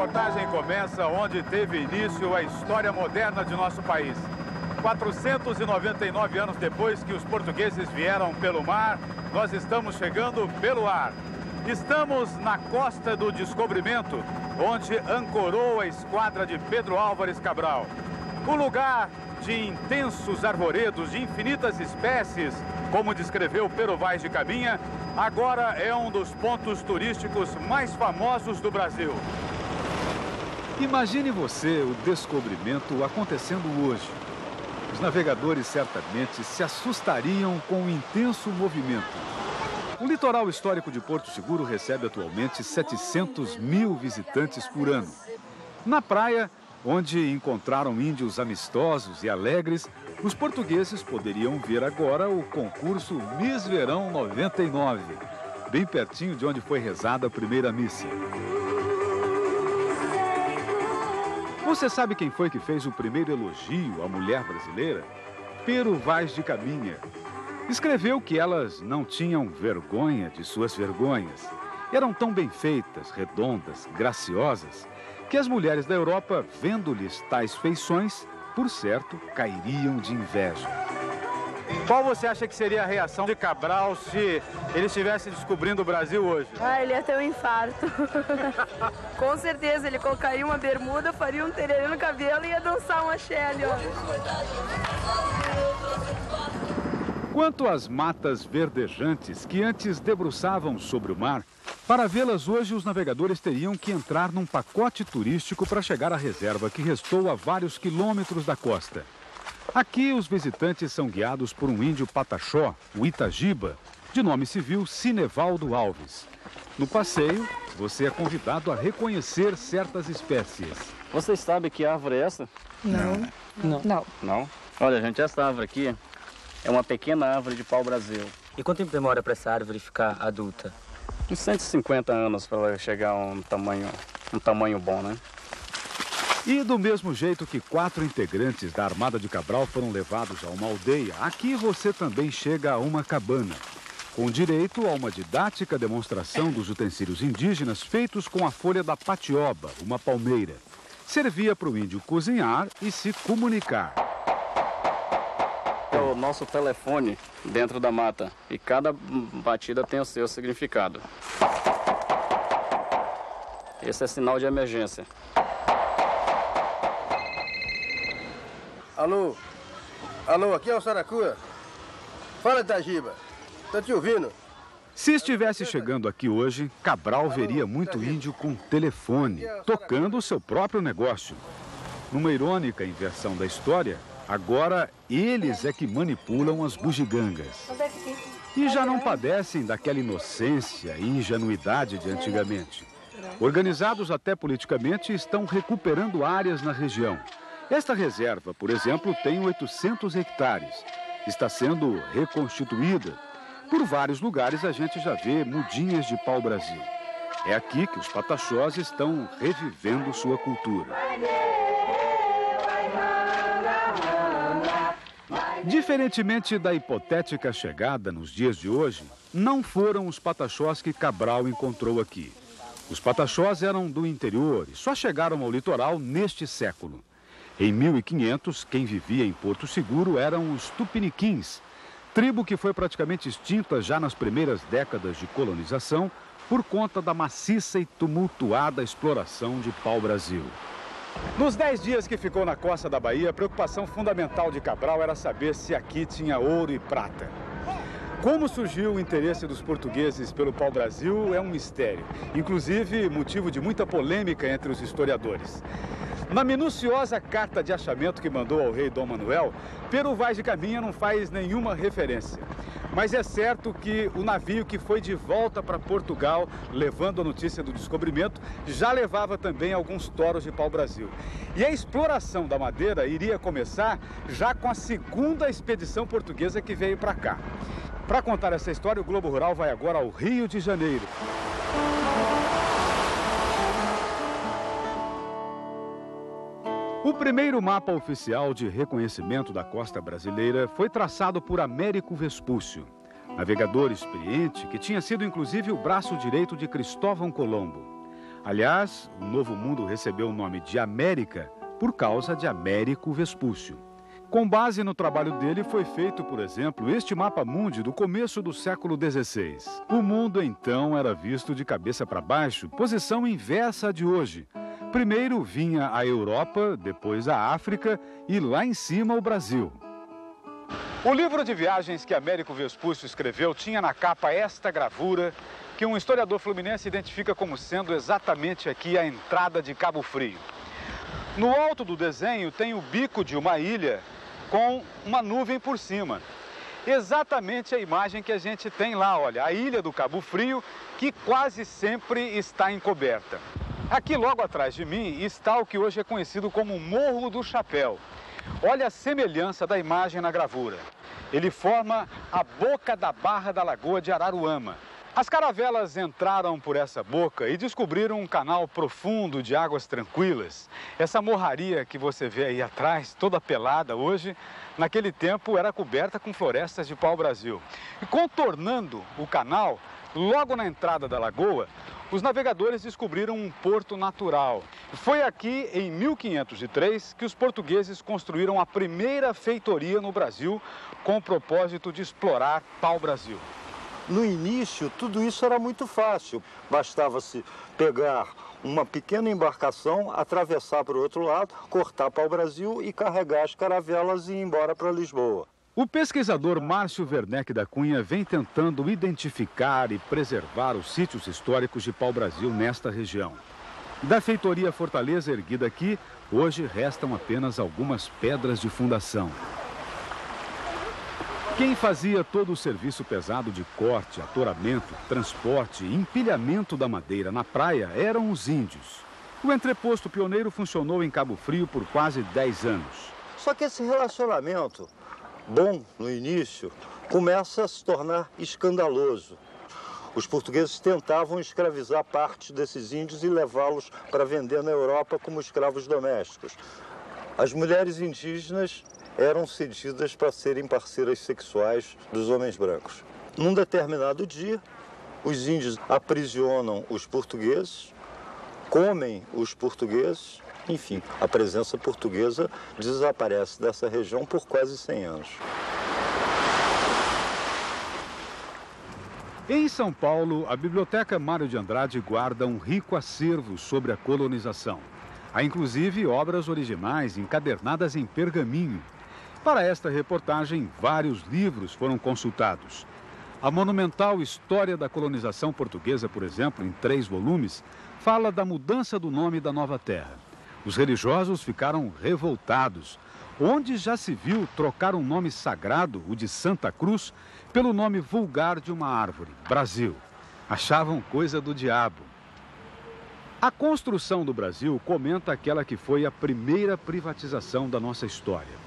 reportagem começa onde teve início a história moderna de nosso país. 499 anos depois que os portugueses vieram pelo mar, nós estamos chegando pelo ar. Estamos na Costa do Descobrimento, onde ancorou a esquadra de Pedro Álvares Cabral. O lugar de intensos arvoredos de infinitas espécies, como descreveu Pero Vaz de Caminha, agora é um dos pontos turísticos mais famosos do Brasil. Imagine você o descobrimento acontecendo hoje. Os navegadores certamente se assustariam com o intenso movimento. O litoral histórico de Porto Seguro recebe atualmente 700 mil visitantes por ano. Na praia, onde encontraram índios amistosos e alegres, os portugueses poderiam ver agora o concurso Miss Verão 99, bem pertinho de onde foi rezada a primeira missa. Você sabe quem foi que fez o primeiro elogio à mulher brasileira? Pero Vaz de Caminha. Escreveu que elas não tinham vergonha de suas vergonhas. Eram tão bem feitas, redondas, graciosas, que as mulheres da Europa, vendo-lhes tais feições, por certo, cairiam de inveja. Qual você acha que seria a reação de Cabral se ele estivesse descobrindo o Brasil hoje? Ah, ele ia ter um infarto. Com certeza, ele colocaria uma bermuda, faria um tererê no cabelo e ia dançar um axé ali, ó. Quanto às matas verdejantes que antes debruçavam sobre o mar, para vê-las hoje os navegadores teriam que entrar num pacote turístico para chegar à reserva que restou a vários quilômetros da costa. Aqui os visitantes são guiados por um índio pataxó, o Itagiba, de nome civil Cinevaldo Alves. No passeio, você é convidado a reconhecer certas espécies. Vocês sabem que árvore é essa? Não? Olha, gente, essa árvore aqui é uma pequena árvore de pau-brasil. E quanto tempo demora para essa árvore ficar adulta? Uns 150 anos para ela chegar a um tamanho bom, né? E do mesmo jeito que 4 integrantes da Armada de Cabral foram levados a uma aldeia, aqui você também chega a uma cabana, com direito a uma didática demonstração dos utensílios indígenas feitos com a folha da patioba, uma palmeira. Servia para o índio cozinhar e se comunicar. É o nosso telefone dentro da mata e cada batida tem o seu significado. Esse é sinal de emergência. Alô, aqui é o Saracura. Fala, Itagiba. Tô te ouvindo. Se estivesse chegando aqui hoje, Cabral veria muito índio com telefone, tocando o seu próprio negócio. Numa irônica inversão da história, agora eles é que manipulam as bugigangas. E já não padecem daquela inocência e ingenuidade de antigamente. Organizados até politicamente, estão recuperando áreas na região. Esta reserva, por exemplo, tem 800 hectares. Está sendo reconstituída. Por vários lugares a gente já vê mudinhas de pau-brasil. É aqui que os pataxós estão revivendo sua cultura. Diferentemente da hipotética chegada nos dias de hoje, não foram os pataxós que Cabral encontrou aqui. Os pataxós eram do interior e só chegaram ao litoral neste século. Em 1500, quem vivia em Porto Seguro eram os tupiniquins, tribo que foi praticamente extinta já nas primeiras décadas de colonização por conta da maciça e tumultuada exploração de pau-brasil. Nos 10 dias que ficou na costa da Bahia, a preocupação fundamental de Cabral era saber se aqui tinha ouro e prata. Como surgiu o interesse dos portugueses pelo pau-brasil é um mistério, inclusive motivo de muita polêmica entre os historiadores. Na minuciosa carta de achamento que mandou ao rei Dom Manuel, Pero Vaz de Caminha não faz nenhuma referência. Mas é certo que o navio que foi de volta para Portugal, levando a notícia do descobrimento, já levava também alguns toros de pau-brasil. E a exploração da madeira iria começar já com a segunda expedição portuguesa que veio para cá. Para contar essa história, o Globo Rural vai agora ao Rio de Janeiro. O primeiro mapa oficial de reconhecimento da costa brasileira foi traçado por Américo Vespúcio, navegador experiente que tinha sido inclusive o braço direito de Cristóvão Colombo. Aliás, o Novo Mundo recebeu o nome de América por causa de Américo Vespúcio. Com base no trabalho dele, foi feito, por exemplo, este mapa mundi do começo do século XVI. O mundo, então, era visto de cabeça para baixo, posição inversa à de hoje. Primeiro vinha a Europa, depois a África e lá em cima o Brasil. O livro de viagens que Américo Vespúcio escreveu tinha na capa esta gravura, que um historiador fluminense identifica como sendo exatamente aqui a entrada de Cabo Frio. No alto do desenho tem o bico de uma ilha com uma nuvem por cima. Exatamente a imagem que a gente tem lá, olha, a ilha do Cabo Frio, que quase sempre está encoberta. Aqui logo atrás de mim está o que hoje é conhecido como Morro do Chapéu. Olha a semelhança da imagem na gravura. Ele forma a boca da Barra da Lagoa de Araruama. As caravelas entraram por essa boca e descobriram um canal profundo de águas tranquilas. Essa morraria que você vê aí atrás, toda pelada hoje, naquele tempo era coberta com florestas de pau-brasil. E contornando o canal, logo na entrada da lagoa, os navegadores descobriram um porto natural. Foi aqui, em 1503, que os portugueses construíram a primeira feitoria no Brasil com o propósito de explorar pau-brasil. No início, tudo isso era muito fácil. Bastava-se pegar uma pequena embarcação, atravessar para o outro lado, cortar para o Brasil e carregar as caravelas e ir embora para Lisboa. O pesquisador Márcio Werneck da Cunha vem tentando identificar e preservar os sítios históricos de pau-brasil nesta região. Da feitoria Fortaleza erguida aqui, hoje restam apenas algumas pedras de fundação. Quem fazia todo o serviço pesado de corte, atoramento, transporte e empilhamento da madeira na praia eram os índios. O entreposto pioneiro funcionou em Cabo Frio por quase 10 anos. Só que esse relacionamento, bom no início, começa a se tornar escandaloso. Os portugueses tentavam escravizar parte desses índios e levá-los para vender na Europa como escravos domésticos. As mulheres indígenas eram cedidas para serem parceiras sexuais dos homens brancos. Num determinado dia, os índios aprisionam os portugueses, comem os portugueses, enfim, a presença portuguesa desaparece dessa região por quase 100 anos. Em São Paulo, a Biblioteca Mário de Andrade guarda um rico acervo sobre a colonização. Há inclusive obras originais encadernadas em pergaminho. Para esta reportagem, vários livros foram consultados. A monumental História da Colonização Portuguesa, por exemplo, em 3 volumes, fala da mudança do nome da nova terra. Os religiosos ficaram revoltados. Onde já se viu trocar um nome sagrado, o de Santa Cruz, pelo nome vulgar de uma árvore, Brasil. Achavam coisa do diabo. A construção do Brasil comenta aquela que foi a primeira privatização da nossa história.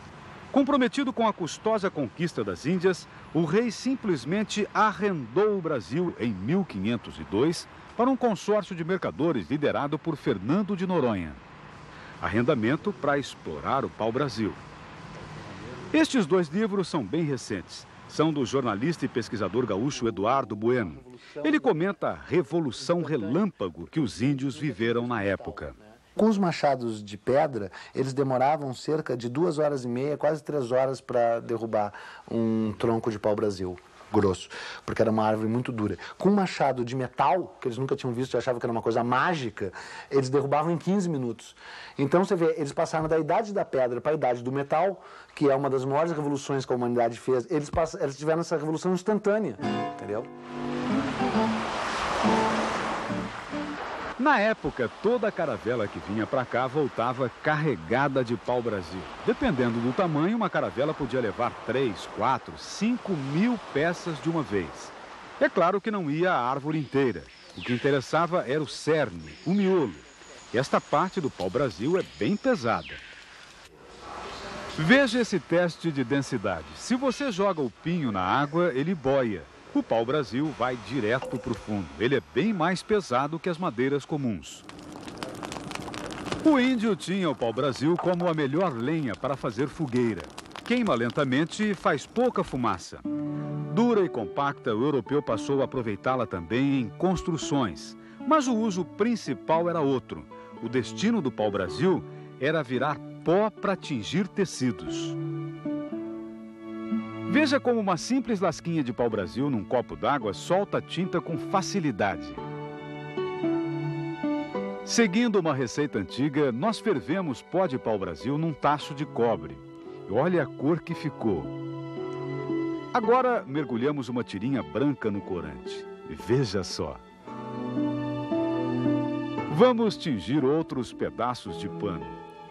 Comprometido com a custosa conquista das Índias, o rei simplesmente arrendou o Brasil em 1502 para um consórcio de mercadores liderado por Fernando de Noronha. Arrendamento para explorar o pau-brasil. Estes 2 livros são bem recentes. São do jornalista e pesquisador gaúcho Eduardo Bueno. Ele comenta a revolução relâmpago que os índios viveram na época. Com os machados de pedra, eles demoravam cerca de 2 horas e meia, quase 3 horas para derrubar um tronco de pau-brasil grosso, porque era uma árvore muito dura. Com um machado de metal, que eles nunca tinham visto e achavam que era uma coisa mágica, eles derrubavam em 15 minutos. Então você vê, eles passaram da idade da pedra para a idade do metal, que é uma das maiores revoluções que a humanidade fez. Eles tiveram essa revolução instantânea, entendeu? Na época, toda a caravela que vinha para cá voltava carregada de pau-brasil. Dependendo do tamanho, uma caravela podia levar 3, 4, 5 mil peças de uma vez. É claro que não ia a árvore inteira. O que interessava era o cerne, o miolo. E esta parte do pau-brasil é bem pesada. Veja esse teste de densidade. Se você joga o pinho na água, ele boia. O pau-brasil vai direto para o fundo. Ele é bem mais pesado que as madeiras comuns. O índio tinha o pau-brasil como a melhor lenha para fazer fogueira. Queima lentamente e faz pouca fumaça. Dura e compacta, o europeu passou a aproveitá-la também em construções. Mas o uso principal era outro. O destino do pau-brasil era virar pó para tingir tecidos. Veja como uma simples lasquinha de pau-brasil num copo d'água solta tinta com facilidade. Seguindo uma receita antiga, nós fervemos pó de pau-brasil num tacho de cobre. E olha a cor que ficou. Agora mergulhamos uma tirinha branca no corante. E veja só. Vamos tingir outros pedaços de pano.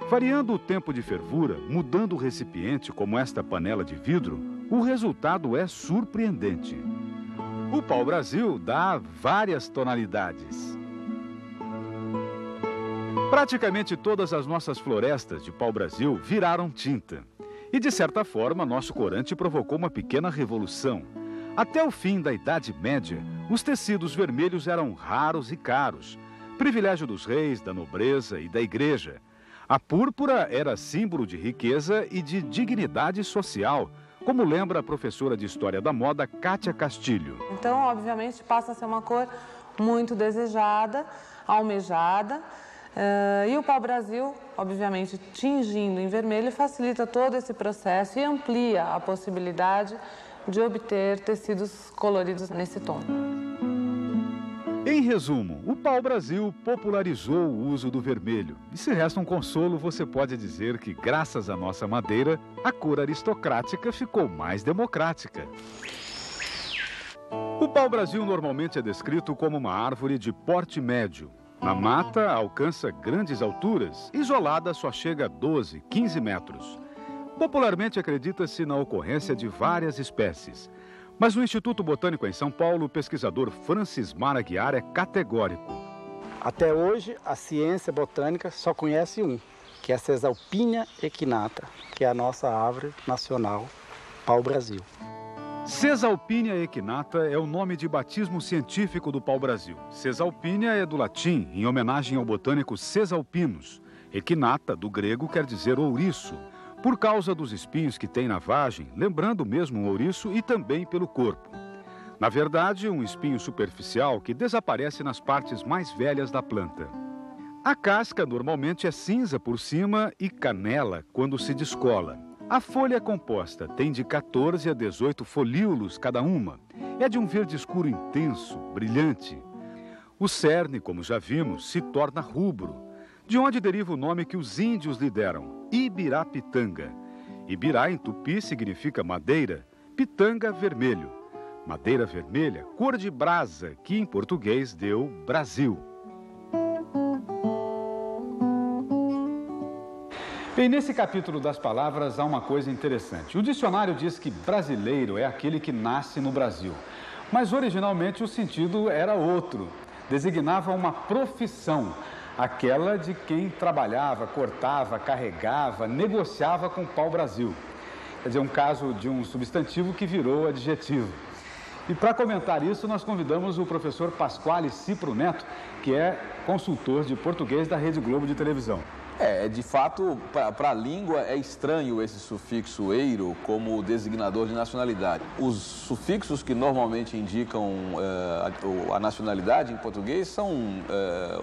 Variando o tempo de fervura, mudando o recipiente, como esta panela de vidro, o resultado é surpreendente. O pau-brasil dá várias tonalidades. Praticamente todas as nossas florestas de pau-brasil viraram tinta. E, de certa forma, nosso corante provocou uma pequena revolução. Até o fim da Idade Média, os tecidos vermelhos eram raros e caros, privilégio dos reis, da nobreza e da igreja. A púrpura era símbolo de riqueza e de dignidade social, como lembra a professora de História da Moda, Kátia Castilho. Então, obviamente, passa a ser uma cor muito desejada, almejada. E o pau-brasil, obviamente, tingindo em vermelho, facilita todo esse processo e amplia a possibilidade de obter tecidos coloridos nesse tom. Em resumo, o pau-brasil popularizou o uso do vermelho. E se resta um consolo, você pode dizer que, graças à nossa madeira, a cor aristocrática ficou mais democrática. O pau-brasil normalmente é descrito como uma árvore de porte médio. Na mata, alcança grandes alturas, isolada só chega a 12, 15 metros. Popularmente acredita-se na ocorrência de várias espécies. Mas no Instituto Botânico em São Paulo, o pesquisador Francis Mar Aguiar é categórico. Até hoje, a ciência botânica só conhece um, que é a Cesalpínia equinata, que é a nossa árvore nacional, pau-brasil. Cesalpínia equinata é o nome de batismo científico do pau-brasil. Cesalpínia é do latim, em homenagem ao botânico Cesalpinus. Equinata, do grego, quer dizer ouriço, por causa dos espinhos que tem na vagem, lembrando mesmo um ouriço, e também pelo corpo. Na verdade, um espinho superficial que desaparece nas partes mais velhas da planta. A casca normalmente é cinza por cima e canela quando se descola. A folha composta tem de 14 a 18 folíolos cada uma. É de um verde escuro intenso, brilhante. O cerne, como já vimos, se torna rubro, de onde deriva o nome que os índios lhe deram, Ibirapitanga. Ibirá em tupi significa madeira, pitanga vermelho. Madeira vermelha, cor de brasa, que em português deu Brasil. Bem, nesse capítulo das palavras há uma coisa interessante. O dicionário diz que brasileiro é aquele que nasce no Brasil. Mas originalmente o sentido era outro. Designava uma profissão, aquela de quem trabalhava, cortava, carregava, negociava com o pau-brasil. Quer dizer, um caso de um substantivo que virou adjetivo. E para comentar isso, nós convidamos o professor Pasquale Cipro Neto, que é consultor de português da Rede Globo de televisão. De fato, para a língua é estranho esse sufixo eiro como designador de nacionalidade. Os sufixos que normalmente indicam a nacionalidade em português são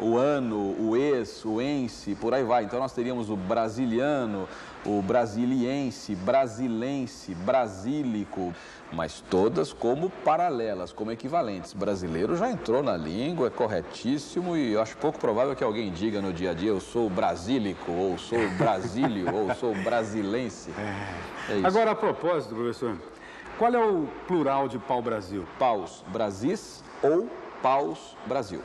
o ano, o ex, o ense, por aí vai. Então nós teríamos o brasiliano, o brasiliense, brasilense, brasílico, mas todas como paralelas, como equivalentes. Brasileiro já entrou na língua, é corretíssimo, e eu acho pouco provável que alguém diga no dia a dia: eu sou brasílico, ou sou brasílio, ou sou brasilense. É isso. Agora, a propósito, professor, qual é o plural de pau-brasil? Paus Brasis ou Paus Brasil.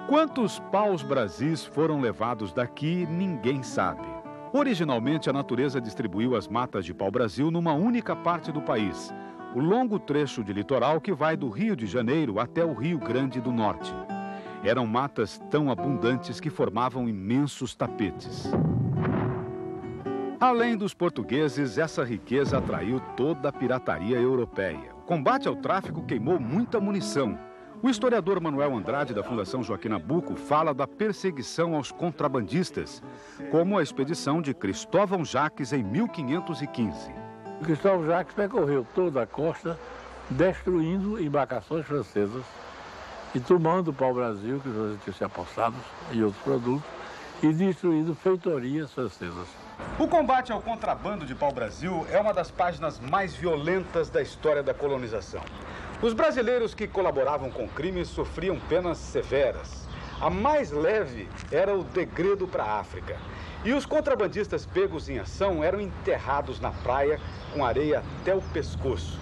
Quantos paus Brasis foram levados daqui, ninguém sabe. Originalmente, a natureza distribuiu as matas de pau-brasil numa única parte do país, o longo trecho de litoral que vai do Rio de Janeiro até o Rio Grande do Norte. Eram matas tão abundantes que formavam imensos tapetes. Além dos portugueses, essa riqueza atraiu toda a pirataria europeia. O combate ao tráfico queimou muita munição. O historiador Manuel Andrade, da Fundação Joaquim Nabuco, fala da perseguição aos contrabandistas, como a expedição de Cristóvão Jacques em 1515. Cristóvão Jacques percorreu toda a costa, destruindo embarcações francesas e tomando o pau-brasil, que os tinham se apossados, e outros produtos, e destruindo feitorias francesas. O combate ao contrabando de pau-brasil é uma das páginas mais violentas da história da colonização. Os brasileiros que colaboravam com crimes sofriam penas severas. A mais leve era o degredo para a África. E os contrabandistas pegos em ação eram enterrados na praia com areia até o pescoço.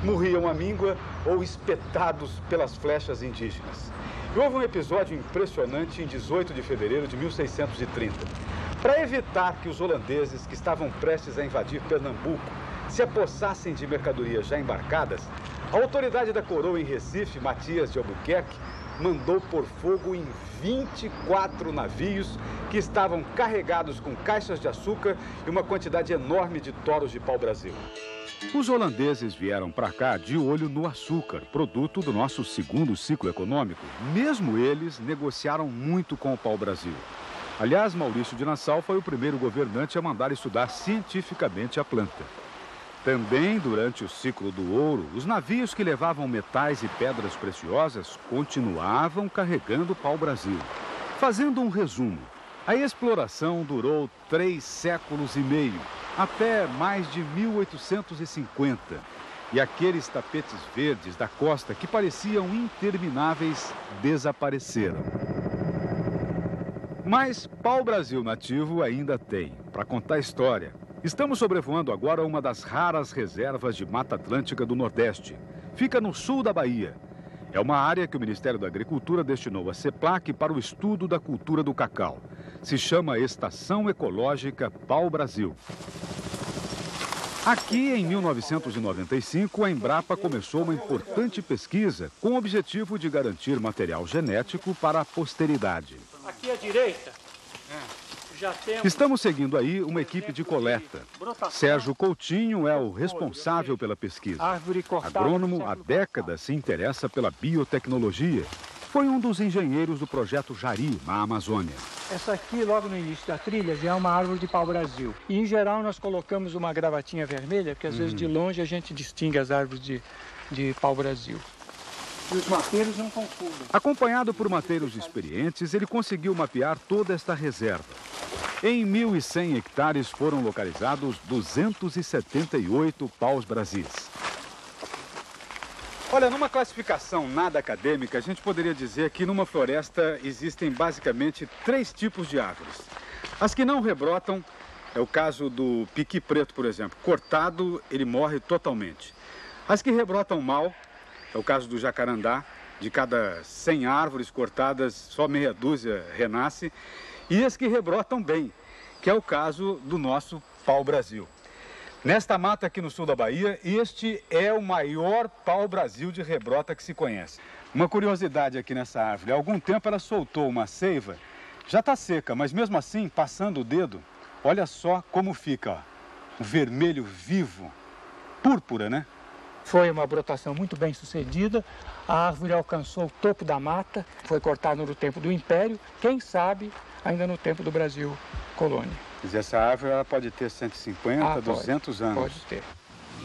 Morriam à míngua ou espetados pelas flechas indígenas. E houve um episódio impressionante em 18 de fevereiro de 1630. Para evitar que os holandeses que estavam prestes a invadir Pernambuco se apossassem de mercadorias já embarcadas, a autoridade da coroa em Recife, Matias de Albuquerque, mandou pôr fogo em 24 navios que estavam carregados com caixas de açúcar e uma quantidade enorme de toros de pau-brasil. Os holandeses vieram para cá de olho no açúcar, produto do nosso segundo ciclo econômico. Mesmo eles negociaram muito com o pau-brasil. Aliás, Maurício de Nassau foi o primeiro governante a mandar estudar cientificamente a planta. Também, durante o ciclo do ouro, os navios que levavam metais e pedras preciosas continuavam carregando pau-brasil. Fazendo um resumo, a exploração durou 3 séculos e meio, até mais de 1850. E aqueles tapetes verdes da costa que pareciam intermináveis desapareceram. Mas pau-brasil nativo ainda tem. Para contar a história, estamos sobrevoando agora uma das raras reservas de Mata Atlântica do Nordeste. Fica no sul da Bahia. É uma área que o Ministério da Agricultura destinou a CEPLAC para o estudo da cultura do cacau. Se chama Estação Ecológica Pau-Brasil. Aqui, em 1995, a Embrapa começou uma importante pesquisa com o objetivo de garantir material genético para a posteridade. Aqui à direita, já temos... Estamos seguindo aí uma equipe de coleta. Sérgio Coutinho é o responsável pela pesquisa. Agrônomo, há décadas se interessa pela biotecnologia. Foi um dos engenheiros do projeto Jari, na Amazônia. Essa aqui, logo no início da trilha, já é uma árvore de pau-brasil. E, em geral, nós colocamos uma gravatinha vermelha, porque às vezes de longe a gente distingue as árvores de pau-brasil. E os mateiros não confundem. Acompanhado por mateiros experientes, ele conseguiu mapear toda esta reserva. Em 1.100 hectares foram localizados 278 paus-brasis. Olha, numa classificação nada acadêmica, a gente poderia dizer que numa floresta existem basicamente 3 tipos de árvores. As que não rebrotam, é o caso do piqui preto, por exemplo. Cortado, ele morre totalmente. As que rebrotam mal, é o caso do jacarandá. De cada 100 árvores cortadas, só meia dúzia renasce. E as que rebrotam bem, que é o caso do nosso pau-brasil. Nesta mata aqui no sul da Bahia, este é o maior pau-brasil de rebrota que se conhece. Uma curiosidade aqui nessa árvore, há algum tempo ela soltou uma seiva, já está seca, mas mesmo assim, passando o dedo, olha só como fica, ó, um vermelho vivo, púrpura, né? Foi uma brotação muito bem sucedida, a árvore alcançou o topo da mata, foi cortada no tempo do Império, quem sabe ainda no tempo do Brasil colônia. Quer dizer, essa árvore ela pode ter 150, 200 anos. Pode ter.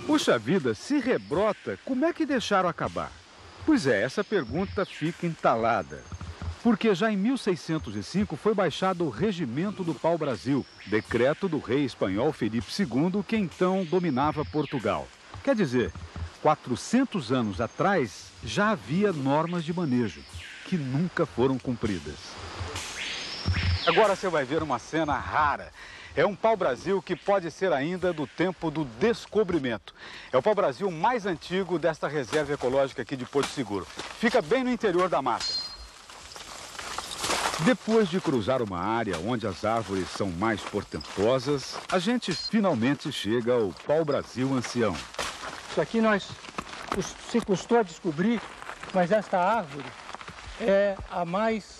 Puxa vida, se rebrota, como é que deixaram acabar? Pois é, essa pergunta fica entalada. Porque já em 1605 foi baixado o Regimento do Pau-Brasil, decreto do rei espanhol Felipe II, que então dominava Portugal. Quer dizer, 400 anos atrás já havia normas de manejo, que nunca foram cumpridas. Agora você vai ver uma cena rara. É um pau-brasil que pode ser ainda do tempo do descobrimento. É o pau-brasil mais antigo desta reserva ecológica aqui de Porto Seguro. Fica bem no interior da mata. Depois de cruzar uma área onde as árvores são mais portentosas, a gente finalmente chega ao pau-brasil ancião. Isso aqui se custou a descobrir, mas esta árvore é a mais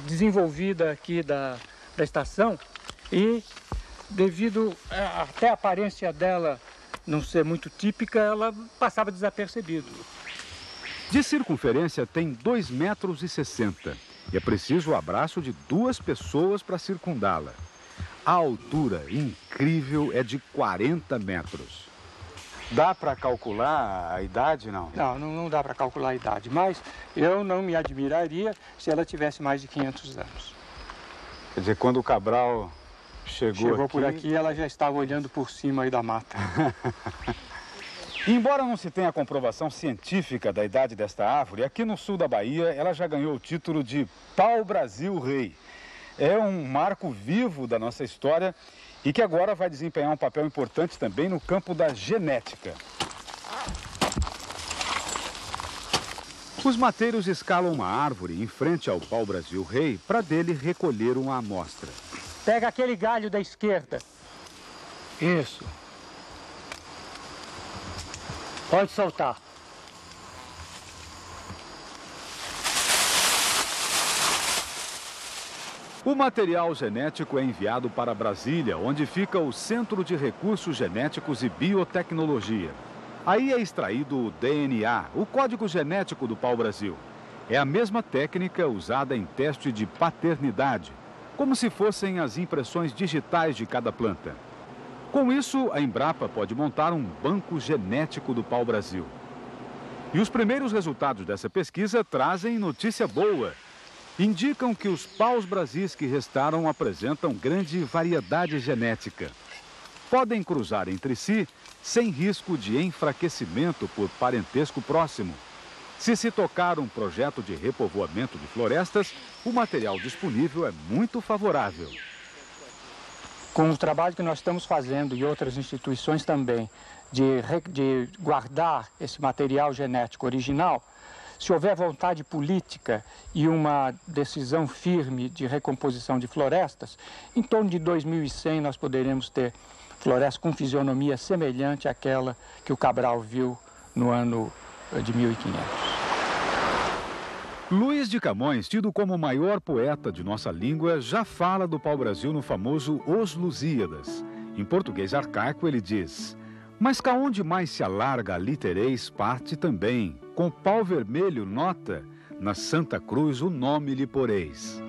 desenvolvida aqui da estação e devido até a aparência dela não ser muito típica, ela passava desapercebida. De circunferência tem 2,60 metros e é preciso o abraço de 2 pessoas para circundá-la. A altura incrível é de 40 metros. Dá para calcular a idade, não? Não dá para calcular a idade, mas eu não me admiraria se ela tivesse mais de 500 anos. Quer dizer, quando o Cabral chegou por aqui, ela já estava olhando por cima aí da mata. Embora não se tenha comprovação científica da idade desta árvore, aqui no sul da Bahia ela já ganhou o título de Pau-Brasil-Rei. É um marco vivo da nossa história e que agora vai desempenhar um papel importante também no campo da genética. Os mateiros escalam uma árvore em frente ao Pau-Brasil-Rei para dele recolher uma amostra. Pega aquele galho da esquerda. Isso. Pode soltar. O material genético é enviado para Brasília, onde fica o Centro de Recursos Genéticos e Biotecnologia. Aí é extraído o DNA, o código genético do pau-brasil. É a mesma técnica usada em teste de paternidade, como se fossem as impressões digitais de cada planta. Com isso, a Embrapa pode montar um banco genético do pau-brasil. E os primeiros resultados dessa pesquisa trazem notícia boa. Indicam que os paus-brasis que restaram apresentam grande variedade genética. Podem cruzar entre si sem risco de enfraquecimento por parentesco próximo. Se tocar um projeto de repovoamento de florestas, o material disponível é muito favorável. Com o trabalho que nós estamos fazendo e outras instituições também, de guardar esse material genético original, se houver vontade política e uma decisão firme de recomposição de florestas, em torno de 2100 nós poderemos ter florestas com fisionomia semelhante àquela que o Cabral viu no ano de 1500. Luís de Camões, tido como o maior poeta de nossa língua, já fala do pau-brasil no famoso Os Lusíadas. Em português arcaico ele diz: mas cá onde mais se alarga, ali tereis parte também, com pau vermelho nota, na Santa Cruz o nome lhe poreis.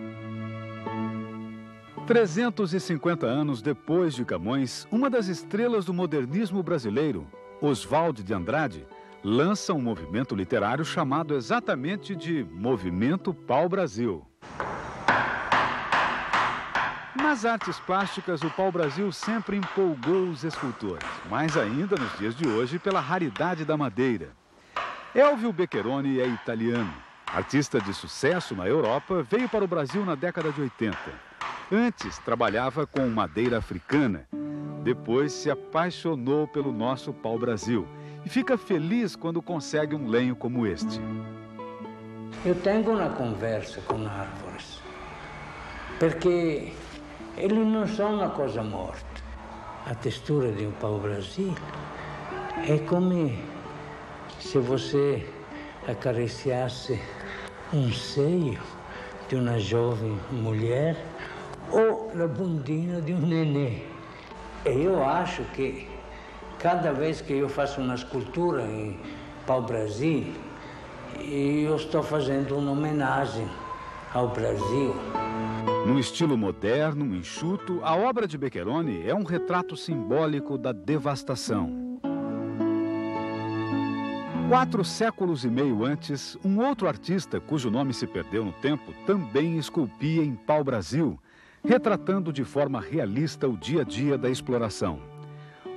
350 anos depois de Camões, uma das estrelas do modernismo brasileiro, Oswald de Andrade, lança um movimento literário chamado exatamente de Movimento Pau-Brasil. Nas artes plásticas, o pau-brasil sempre empolgou os escultores, mais ainda nos dias de hoje pela raridade da madeira. Elvio Beccheroni é italiano. Artista de sucesso na Europa, veio para o Brasil na década de 80. Antes, trabalhava com madeira africana. Depois, se apaixonou pelo nosso pau-brasil e fica feliz quando consegue um lenho como este. Eu tenho uma conversa com árvores, porque eles não são uma coisa morta. A textura de um pau-brasil é como se você acariciasse um seio de uma jovem mulher ou a bundinha de um nenê. Eu acho que cada vez que eu faço uma escultura em pau-brasil, eu estou fazendo uma homenagem ao Brasil. Num estilo moderno, enxuto, a obra de Beccheroni é um retrato simbólico da devastação. 4 séculos e meio antes, um outro artista, cujo nome se perdeu no tempo, também esculpia em pau-brasil, retratando de forma realista o dia a dia da exploração.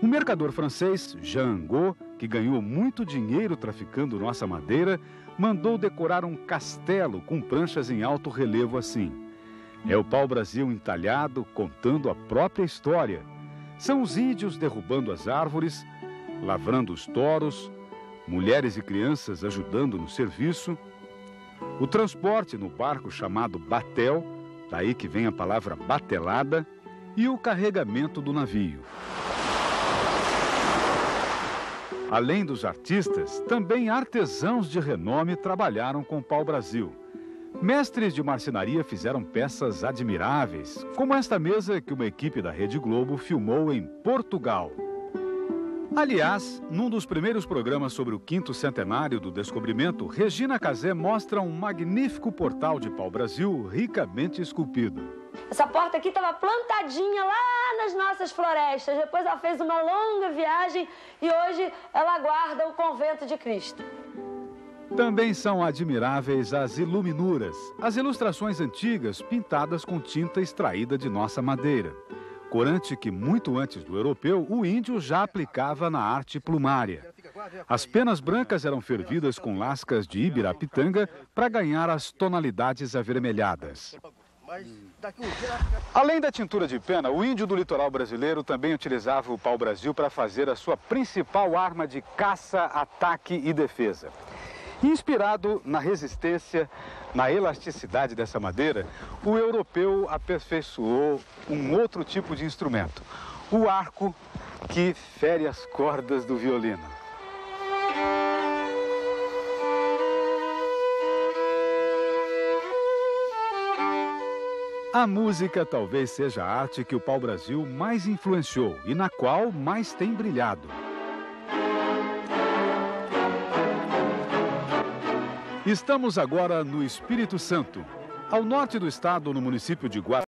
O mercador francês Jean Angot, que ganhou muito dinheiro traficando nossa madeira, mandou decorar um castelo com pranchas em alto relevo assim. É o pau-brasil entalhado contando a própria história. São os índios derrubando as árvores, lavrando os toros, mulheres e crianças ajudando no serviço, o transporte no barco chamado batel, daí que vem a palavra batelada, e o carregamento do navio. Além dos artistas, também artesãos de renome trabalharam com o pau-brasil. Mestres de marcenaria fizeram peças admiráveis, como esta mesa que uma equipe da Rede Globo filmou em Portugal. Aliás, num dos primeiros programas sobre o 5º centenário do descobrimento, Regina Casé mostra um magnífico portal de pau-brasil ricamente esculpido. Essa porta aqui estava plantadinha lá nas nossas florestas. Depois ela fez uma longa viagem e hoje ela guarda o Convento de Cristo. Também são admiráveis as iluminuras, as ilustrações antigas pintadas com tinta extraída de nossa madeira. Corante que, muito antes do europeu, o índio já aplicava na arte plumária. As penas brancas eram fervidas com lascas de ibirapitanga para ganhar as tonalidades avermelhadas. Além da tintura de pena, o índio do litoral brasileiro também utilizava o pau-brasil para fazer a sua principal arma de caça, ataque e defesa. Inspirado na resistência, na elasticidade dessa madeira, o europeu aperfeiçoou um outro tipo de instrumento, o arco, que fere as cordas do violino. A música talvez seja a arte que o pau-brasil mais influenciou e na qual mais tem brilhado. Estamos agora no Espírito Santo, ao norte do estado, no município de Guarapari.